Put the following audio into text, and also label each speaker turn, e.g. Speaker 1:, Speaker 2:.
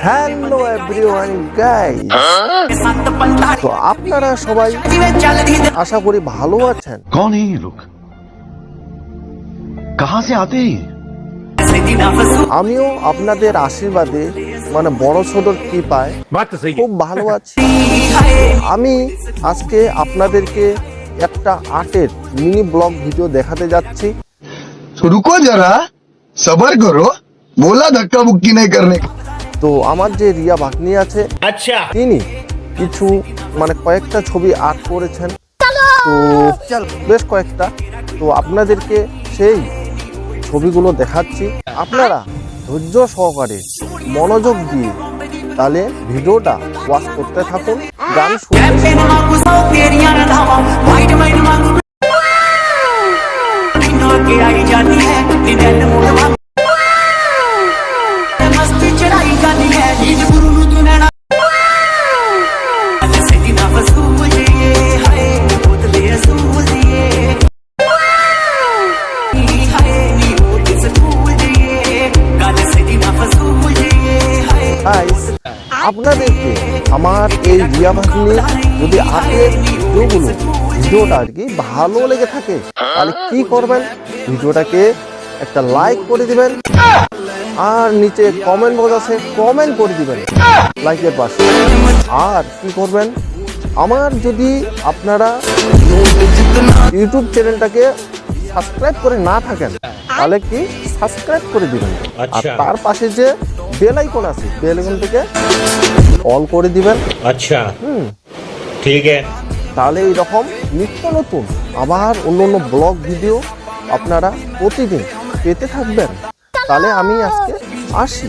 Speaker 1: Hello everyone guys, তো আপনারা সবাই আশা করি ভালো আছেন।
Speaker 2: कौन है ये लोग? कहां से आते हैं?
Speaker 1: আমিও আপনাদের আশীর্বাদে মানে বড় ছোটর কৃপায় খুব ভালো আছি। আমি আজকে আপনাদেরকে একটা আর্টের মিনি ব্লগ ভিডিও দেখাতে যাচ্ছি।
Speaker 3: रुको जरा सबर करो, बोला धक्का मुक्की नहीं करने।
Speaker 1: তো আমার যে রিয়া ভাগ্নি আছে, আচ্ছা, তিনি কিছু মানে কয়েকটা ছবি আর্ট করেছেন, তো বেশ কয়েকটা। তো আপনাদেরকে সেই ছবিগুলো দেখাচ্ছি, আপনারা ধৈর্য সহকারে মনোযোগ দিয়ে তাহলে ভিডিওটা ওয়াচ করতে থাকুন, গান শুনতে আপনাদেরকে আমার এই রিয়া ভাগ্নির যদি আর্টের ভিডিওটা আর কি ভালো লেগে থাকে, তাহলে কি করবেন, ভিডিওটাকে একটা লাইক করে দিবেন, আর নিচে কমেন্ট বক্স আছে, কমেন্ট করে দিবেন লাইকের পাশে। আর কি করবেন, আমার যদি আপনারা ইউটিউব চ্যানেলটাকে সাবস্ক্রাইব করে না থাকেন, তাহলে কি সাবস্ক্রাইব করে দিবেন, আর তার পাশে যে বেল আইকন আছে, বেল আইকনটাকে অল করে দিবেন।
Speaker 4: আচ্ছা, ঠিক আছে।
Speaker 1: তাহলে এইরকম নিত্য নতুন আবার অন্য অন্য ব্লগ ভিডিও আপনারা প্রতিদিন পেতে থাকবেন। তাহলে আমি আজকে আসি।